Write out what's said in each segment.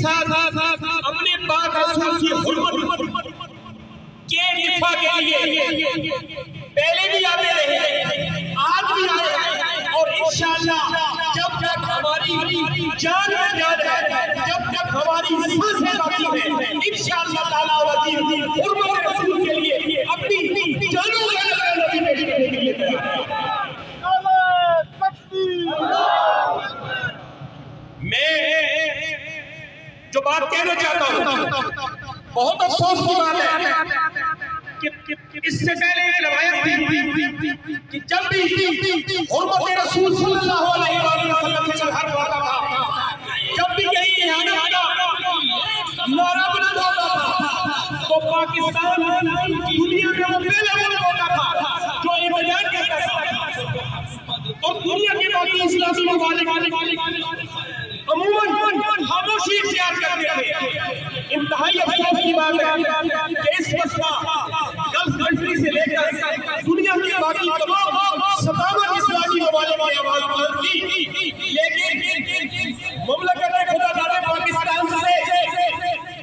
ساتھ اپنے پاک رسول کی حرمت کے دفاع کے لیے پہلے بھی آتے رہے، آج بھی آئے ہیں، اور انشاءاللہ جب تک ہماری جان میں جان ہے، جب تک ہماری سانسیں باقی ہیں، انشاءاللہ تعالیٰ وزیر حرمت رسول کے لیے اپنی جانوں کا نبی پیش کرنے کے لیے تیار ہے۔ میں جو بات کہنا چاہتا ہوں، بہت افسوس کی بات ہے کہ اس سے پہلے ایک روایت تھی کہ جب بھی حرمت رسول صلی اللہ علیہ وسلم سے ہر واقع تھا، جب بھی یہی احانت کا نعرہ بلند ہوتا تھا، تو پاکستان دنیا میں وہ پہلا ملک ہوتا تھا جو یہ بیان کرتا تھا، اور دنیا کے باقی اسلامی ممالک عموماً خاموشی اختیار کرتے تھے۔ انتہائی افسوس کی بات ہے کہ اس مسئلہ گلف کنٹری سے لے کر دنیا کے باقی تمام 57 اسلامی ممالک کی آواز بلند کی، لیکن مملکت خدا داد پاکستان سے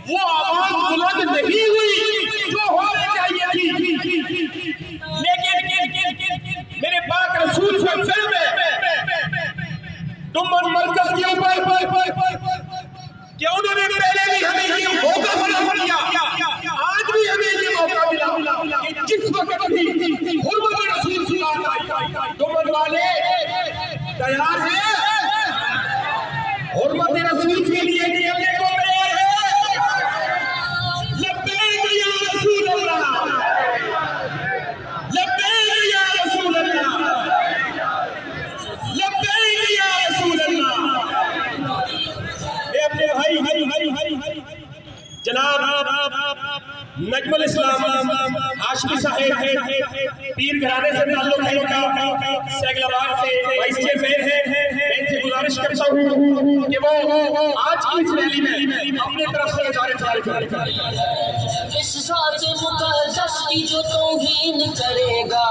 وہ آواز بلند نہیں ہوئی جو ہونے چاہیے تھی۔ لیکن میرے پاک رسول صلی اللہ علیہ وسلم ڈمن مرکز کے اوپر کہ انہوں نے پہلے بھی ہمیں یہ موقع فراہم کیا، آج بھی ہمیں یہ موقع ملا کہ جس وقت بھی حرمت رسول صلی اللہ علیہ وسلم ڈمن والے تیار ہیں، حرمت رسول کے لیے نکلنے کو تیار ہیں۔ لبیک یا رسول اللہ، لبیک یا رسول اللہ، لبیک یا رسول اللہ۔ میں اپنے بھائی جناب نجم الاسلام ہاشمی صاحب پیر گھرانے سے تعلق ہے کا سیگلاباد سے وائس چیئرمین ہیں، میں ان سے گزارش کرتا ہوں کہ وہ آج کی اس ریلی میں اپنے طرف سے اظہار کریں۔ اس ذات مقدس کی جو توہین کرے گا،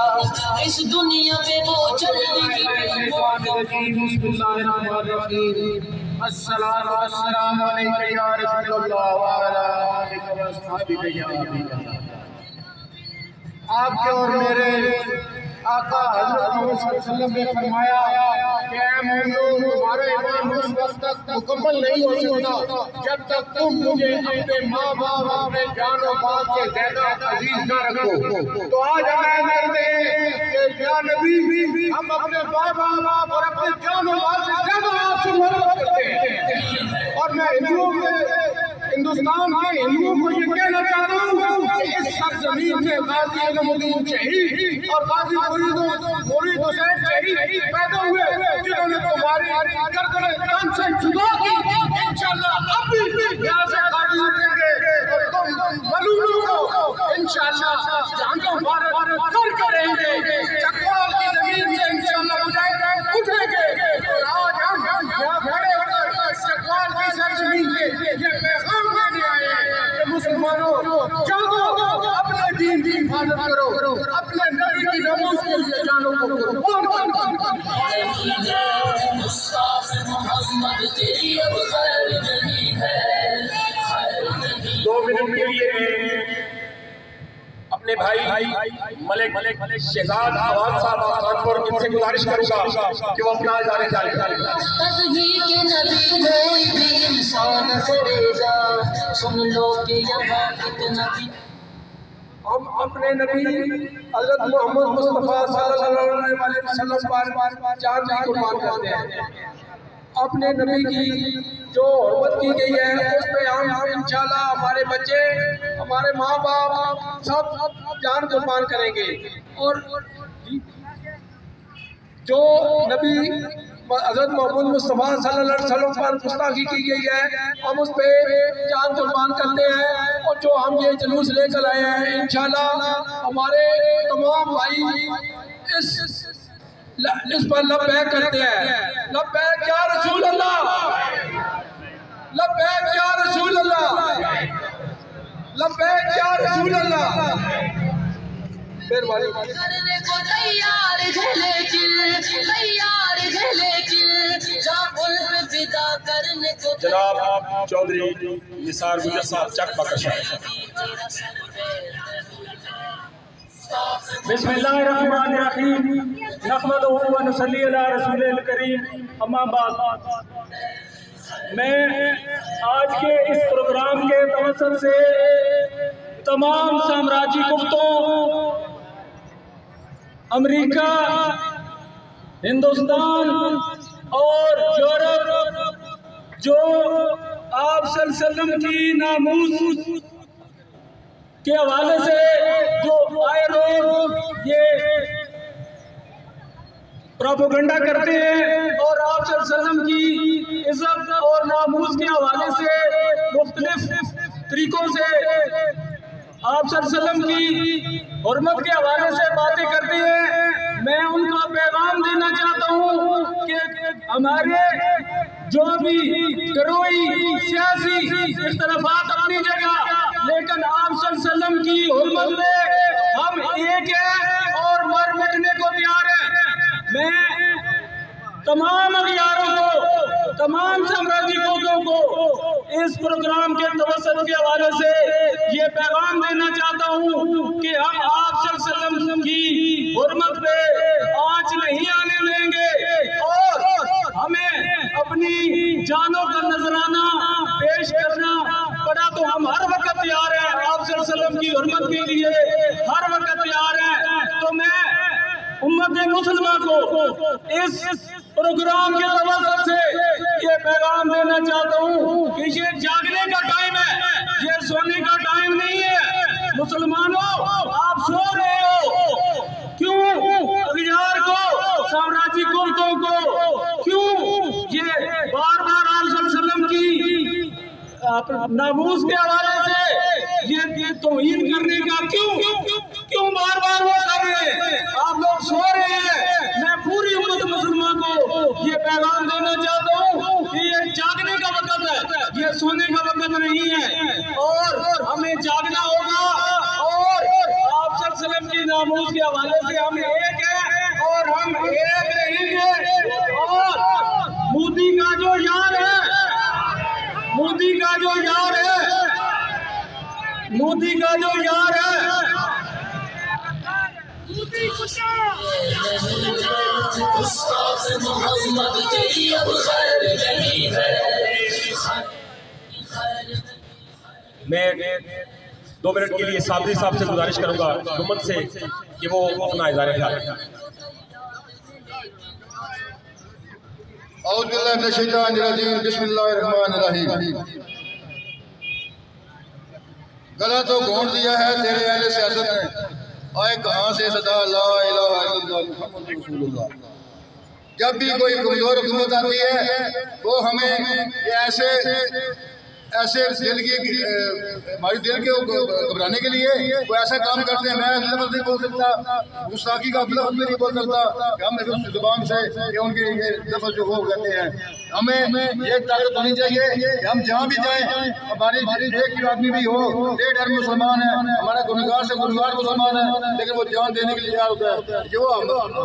اس دنیا میں وہ جلنے کی السلام علیکم یا رسول اللہ وعلا آلہ وصحبہ یا نبی اللہ۔ آپ کے اور میرے آقا حضرت محمد صلی اللہ علیہ وسلم نے فرمایا کہ اے مومنون، تمہارا ایمان اس وقت تک مکمل نہیں ہو سکتا جب تک تم مجھے اپنے ماں باپ، اپنے جان و مال سے زیادہ عزیز نہ رکھو۔ تو آج ہم اعلان کرتے ہیں کہ یا نبی، ہم اپنے ماں باپ اور اپنے جان و مال سے زیادہ آپ سے محبت کرتے ہیں، اور میں ہندوستان کے ہندوؤں کو یہ کہنا چاہتا ہوں کہ اس سرزمین سے غازی علم الدین شہید اور غازی مرید حسین شہید پیدا ہوئے، جنہوں نے تمہاری گردن تن سے جدا کی۔ انشاءاللہ اب بھی یہاں سے غازی اٹھیں گے اور تم ملولوں کو انشاءاللہ جہاں کا مبارک کر کے رہیں گے۔ چکوال کی زمین سے انشاءاللہ مجاہد اٹھیں گے، اور آج ہم یہاں کھڑے ہو کر چکوال کی سرزمین سے یہ پیغام دینے آئے ہیں کہ مسلمانوں جاگو، اپنے دین کی حفاظت کرو، اپنے نبی کی نماز کے لیے جانوں کو قربان کرو۔ مصطفیٰ محمد تیری اب خیر نہیں ہے، خیر نہیں۔ 2 منٹ کے لیے میں اپنے بھائی ملک شہزاد عوام صاحب خانپور ان سے گزارش کروں گا کہ وہ اپنا اظہار جاری کریں۔ تحقیق نبی کوئی بھی انسان کرے گا، سن لو کہ یہاں کتنا بھی۔ ہم اپنے نبی حضرت محمد مصطفیٰ صلی اللہ علیہ وسلم پر جان بھی قربان کرتے ہیں۔ اپنے نبی کی جو حرمت کی گئی ہے اس پہ ہم انشاءاللہ ہمارے بچے، ہمارے ماں باپ سب جان قربان کریں گے، اور جو نبی حضرت محمد مصطفیٰ صلی اللہ علیہ وسلم پر گستاخی کی گئی ہے ہم اس پہ جان قربان کرتے ہیں، اور جو ہم یہ جلوس لے کر آئے ہیں انشاءاللہ ہمارے تمام بھائی اس پر لبیک کرتے ہیں۔ لبیک یا رسول اللہ، لبیک یا رسول اللہ، لبیک یا رسول اللہ۔ مہربانی کرنے کو تیار ہے لیکن جا ان پہ فدا کرنے کو جناب چودھری نثار گجر صاحب چک بکشا. بسم اللہ الرحمن الرحیم نحمدہ و نصلی علی رسول الکریم اما بعد. میں آج کے اس پروگرام کے توسط سے تمام سامراجی قوتوں، امریکہ، ہندوستان اور یورپ جو آپ صلی اللہ علیہ وسلم کی ناموس کے حوالے سے جو آئے روز یہ پروپیگنڈا کرتے ہیں اور آپ صلی اللہ علیہ وسلم کی عزت اور ناموس کے حوالے سے مختلف طریقوں سے آپ صلی اللہ علیہ وسلم کی حرمت کے حوالے سے باتیں کرتے ہیں، میں ان کو پیغام دینا چاہتا ہوں کہ ہمارے جو بھی گروہی سیاسی اختلافات اپنی جگہ، لیکن آپ صلی اللہ علیہ وسلم کی حرمت میں ہم ایک ہیں اور مر مٹنے کو تیار ہیں. میں تمام اغیاروں کو، تمام سامراجی قوتوں کو اس پروگرام کے توسط کے حوالے سے یہ پیغام دینا چاہتا ہوں کہ ہم آپ صلی اللہ علیہ وسلم کی حرمت پہ آنچ نہیں آنے دیں گے اور ہمیں اپنی جانوں کا نذرانہ پیش کرنا پڑا تو ہم ہر وقت تیار ہیں، آپ صلی اللہ علیہ وسلم کی حرمت کے لیے ہر وقت تیار ہیں. تو میں امت مسلمہ کو اس پروگرام کے توسط سے یہ پیغام دینا چاہتا ہوں کہ یہ جاگنے کا ٹائم ہے، یہ سونے کا ٹائم نہیں ہے. مسلمانوں آپ سو رہے ہو کیوں؟ اغیار کو، سامراجی قوتوں کو کیوں یہ بار بار آپ صلی اللہ علیہ وسلم کی ناموس کے حوالے سے یہ توہین کرنے کا کیوں بار بار وہ کر رہے ہیں؟ آپ لوگ سو رہے ہیں. میں پوری امت مسلمہ کو یہ پیغام دینا چاہتا ہوں کہ یہ جاگنے کا وقت ہے، یہ سونے کا وقت نہیں ہے اور ہمیں جاگنا ہوگا اور آپ صلی اللہ علیہ وسلم کی ناموس کے حوالے سے ہم ایک ہیں اور ہم ایک رہیں گے. اور مودی کا جو یار ہے، مودی کا جو یار ہے، مودی کا جو یار ہے، میں 2 منٹ کے لیے صابری صاحب سے گزارش کروں گا حکومت سے کہ وہ اپنا اظہار خیال کریں. اعوذ باللہ من الشیطان الرجیم بسم اللہ الرحمن الرحیم. گلا تو گھونٹ دیا ہے تیرے اہل سیاست نے، آئے کہاں سے صدا لا الہ الا اللہ محمد رسول اللہ. جب بھی کوئی کمزور حکومت آتی ہے وہ ہمیں ایسے دل کی ہماری دل کے گھبرانے کے لیے وہ ایسا کام کرتے ہیں. میں لفظ نہیں بول سکتا، گستاخی کا لفظ بھی نہیں بول سکتا کہ ہم اس زبان سے کہ ان کے یہ لفظ جو وہ کہتے ہیں. ہمیں یہ طاقت ہونی چاہیے کہ ہم جہاں بھی جائیں ہماری ایک بھی آدمی بھی ہو، ایک ڈر مسلمان ہے، ہمارا گنہگار سے گنہگار مسلمان ہے لیکن وہ جان دینے کے لیے تیار ہوتا ہے. جو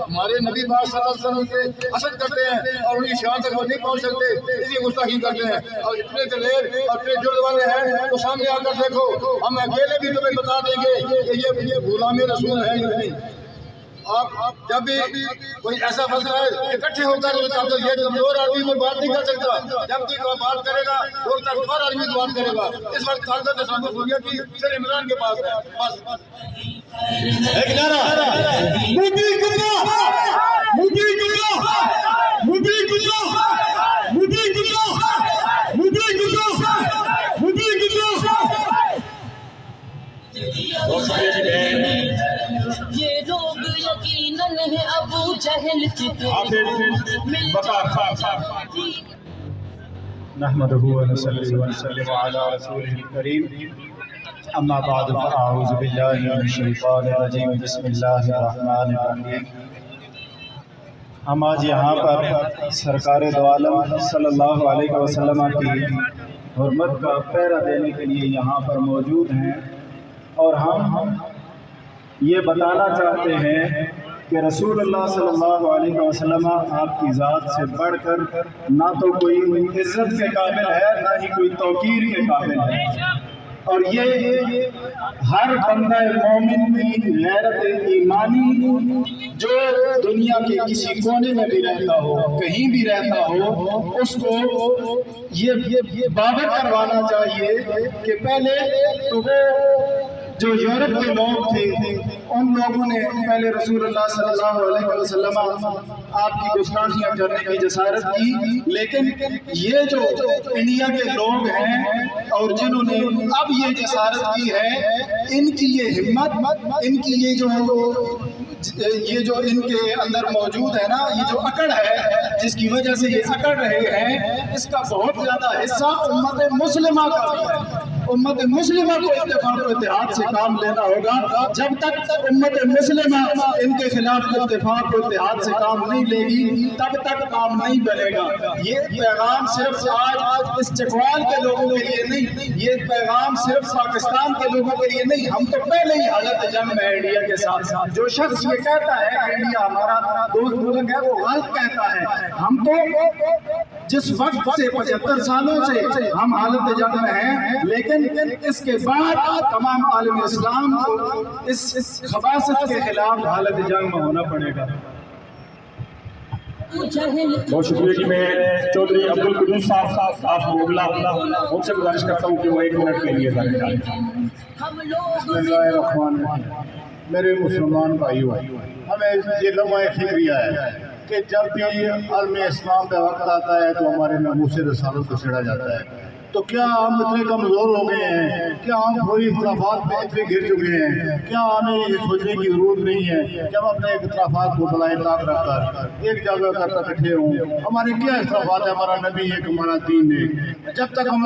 ہمارے نبی پاک صلی اللہ علیہ وسلم سے حسد کرتے ہیں اور ان کی شان تک وہ نہیں پہنچ سکتے، اسی گستاخی کرتے ہیں. اور اتنے دلیر اپنے جرد والے ہیں تو سامنے آ کر دیکھو، ہم اکیلے بھی تمہیں بتا دیں گے کہ یہ غلام رسول ہے یا نہیں. آپ جب بھی کوئی ایسا فیصلہ ہے اکٹھے ہو کر یہ کمزور آدمی کوئی بات نہیں کر سکتا. جب کوئی بات کرے گا وہ طاقتور آدمی تو بات کرے گا. اس وقت طاقت اسلام دنیا کی صرف عمران کے پاس ہے. بس ایک نعرہ مودی گنڈا، مودی گنڈا، مودی گنڈا، مودی گنڈا، مودی گنڈا، مودی گنڈا. یہ لوگ یقیناً ہے ابو جہل کے نحمده ونصلي ونسلم على رسوله الكريم اما بعد فاعوذ بالله من الشیطان الرجیم بسم اللہ الرحمن الرحیم. ہم آج یہاں پر سرکار دو عالم صلی اللہ علیہ وسلم کی حرمت کا پہرا دینے کے لیے یہاں پر موجود ہیں اور ہم یہ بتانا چاہتے ہیں کہ رسول اللہ صلی اللہ علیہ وسلم آپ کی ذات سے بڑھ کر نہ تو کوئی عزت کے قابل ہے نہ ہی کوئی توقیر کے قابل ہے، اور یہ ہر بندہ مومن کی غیرت ایمانی جو دنیا کے کسی کونے میں بھی رہتا ہو، کہیں بھی رہتا ہو، اس کو یہ باور کروانا چاہیے کہ پہلے تو وہ جو یورپ کے لوگ تھے ان لوگوں نے پہلے رسول اللہ صلی اللہ علیہ وسلم آپ کی گستاخیاں کرنے کی جسارت کی، لیکن یہ جو انڈیا کے لوگ ہیں اور جنہوں نے اب یہ جسارت کی ہے، ان کی یہ ہمت، ان کی یہ جو ان کے اندر موجود ہے نا، یہ جو اکڑ ہے جس کی وجہ سے یہ اکڑ رہے ہیں، اس کا بہت زیادہ حصہ امت مسلمہ کا بھی ہے۔ امت مسلمہ کو اتفاق و اتحاد سے کام لینا ہوگا۔ جب تک امت مسلمہ ان کے خلاف اتفاق و اتحاد سے کام نہیں لے گی تب تک کام نہیں بنے گا۔ یہ پیغام صرف آج اس چکوال کے لوگوں کے لیے نہیں، یہ پیغام صرف پاکستان کے لوگوں کے لیے نہیں، ہم تو پہلے ہی حالت جنگ میں انڈیا کے ساتھ۔ جو شخص یہ کہتا ہے کہ انڈیا ہمارا دوست ملک ہے وہ غلط کہتا ہے۔ ہم تو جس وقت سے 75 سالوں سے ہم حالت جنگ میں ہیں، لیکن اس کے بعد تمام عالم اسلام کو اس خباثت کے خلاف حالت جنگ میں ہونا پڑے گا۔ بہت شکریہ جی۔ میں چودھری عبدالقدوس صاحب آپ موگلا ان سے گزارش کرتا ہوں کہ وہ 1 منٹ کے لیے بسم اللہ الرحمن الرحیم۔ میرے مسلمان بھائیو، ہمیں یہ لمحہ فکریہ ہے کہ جب بھی عالم اسلام کا وقت آتا ہے تو ہمارے ناموس رسالت کو چھیڑا جاتا ہے۔ تو کیا ہم اتنے کمزور ہو گئے ہیں؟ کیا ہم تھوڑی اختلافات میں اتنے گر چکے ہیں؟ کیا ہمیں یہ سوچنے کی ضرورت نہیں ہے کہ ہم اپنے اختلافات کو بلائے طاق رکھ کر ایک جگہ پر اکٹھے ہوں؟ ہمارے کیا اختلافات ہے؟ ہمارا نبی ایک، ہمارا دین ہے۔ جب تک ہم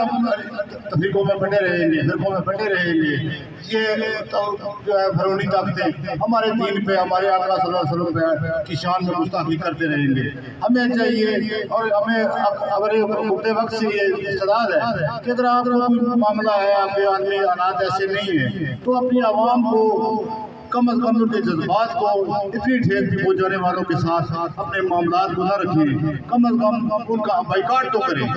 تفریقوں میں بٹے رہیں گے، فرقوں میں بٹے رہیں گے، یہ جو ہے فرونی طاقتیں ہمارے دین پہ، ہمارے آقا صلی اللہ علیہ وسلم کی شان میں گستاخی کرتے رہیں گے۔ ہمیں چاہیے، اور ہمیں ہمارے اپنے وقت سے یہ استعداد ہے کہ اگر آپ کا کوئی معاملہ ہے، آپ کے آدمی حالات ایسے نہیں ہیں، تو اپنی عوام کو کم از کم ان کے جذبات کو اتنی ٹھیک پہنچانے والوں کے ساتھ اپنے معاملات کو نہ رکھیں، کم از کم ان کا بائیکاٹ تو کریں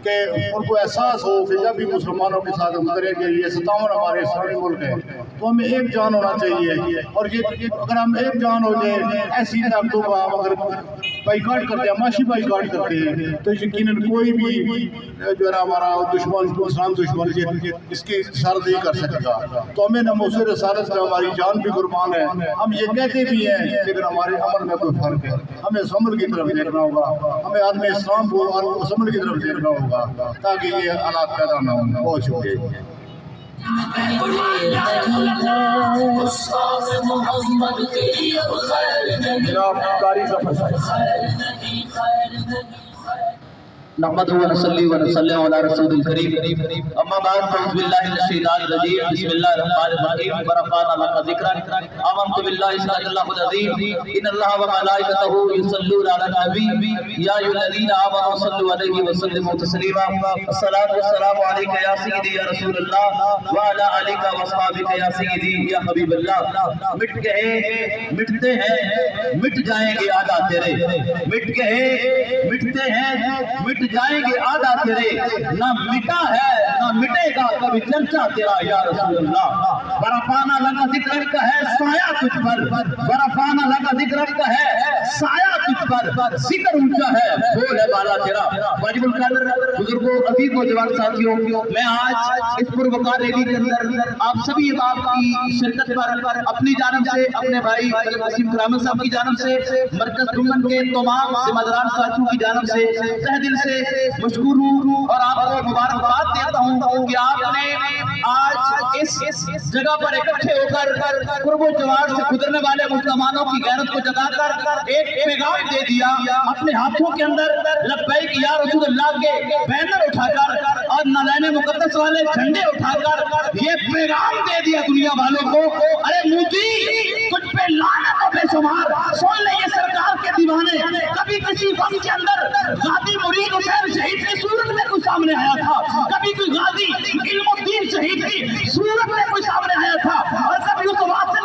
کہ ان کو احساس ہو کہ جب بھی مسلمانوں کے ساتھ ہم کریں گے، یہ 57 ہمارے اسلامی ملک ہے، تو ہمیں ایک جان ہونا چاہیے۔ اور یہ اگر ہم ایک جان ہو جائے، ایسی طاقتوں کو ہم اگر بائیکاٹ کرتے ہیں، معاشی بائیکاٹ کرتے ہیں، تو یقیناً کوئی بھی جو ہے ہمارا دشمن، اسلام دشمن اس کی سر نہیں کر سکے گا۔ تو ہمیں ناموس رسالت میں ہماری جان بھی قربان ہے، ہم یہ کہتے بھی ہیں، لیکن ہمارے عمل میں کوئی فرق ہے۔ ہمیں اس عمل کی طرف دیکھنا ہوگا، ہمیں عالم اسلام کو اس عمل کی طرف دیکھنا ہوگا تاکہ یہ حالات پیدا نہ ہوں۔ بہت شکریہ۔ جناب قاری ظفر نحمده ونصلي ونسلم على رسول الكريم اما بعد فاعوذ بالله من الشيطان الرجيم بسم الله الرحمن الرحيم ورفعنا لك ذكرك آمنت بالله صدق الله العظيم ان الله وملائكته يصلون على النبي يا ايها الذين امنوا صلوا عليه وسلموا تسليما الصلاه والسلام عليك يا سيدي يا رسول الله وعلى آلك واصحابك يا سيدي يا حبيب الله مٹ گئے مٹتے ہیں مٹ جائیں گے آدھا تیرے مٹ گئے مٹتے ہیں مٹ جائیں گے آدھا تیرے نہ مٹا ہے نہ مٹے گا کبھی چرچا تیرا یا رسول اللہ برفانا لگا ذکر کا ہے سایہ تجھ پر برفانا لگا ذکر کا ہے سایہ تجھ پر ذکر اونچا ہے بول ہے بالا تیرا واجب القدر بزرگوں عزیز و جوان ساتھیوں میں آج اس پروقار ریلی کے اندر آپ سبھی احباب کی شرکت پر اپنی جانب سے اپنے بھائی طلب وسیم کرامل صاحب کی جانب سے مرکز گمن کے تمام ذمہ داران ساتھیوں کی جانب سے تہ دل سے مشکور ہوں اور آپ کو مبارکباد دیتا ہوں کہ آپ نے آج اس جگہ پر اکٹھے ہو کر قرب و جوار سے گزرنے والے مسلمانوں کی غیرت کو جگا کر ایک پیغام دے دیا اپنے ہاتھوں کے اندر لبیک یا رسول اللہ کے بینر اٹھا کر اور نالین مقدس والے جھنڈے اٹھا کر یہ پیغام دے دیا دنیا والوں کو ارے مودی کچھ پہ لعنت و بے شمار سن لے یہ سرکار کے دیوانے کبھی کسی وقت کے اندر غازی مرید حسین شہید کی صورت میں کوئی سامنے آیا تھا کبھی کوئی غازی علم الدین شہید کی صورت میں کوئی سامنے آیا تھا اور کبھی اس واصل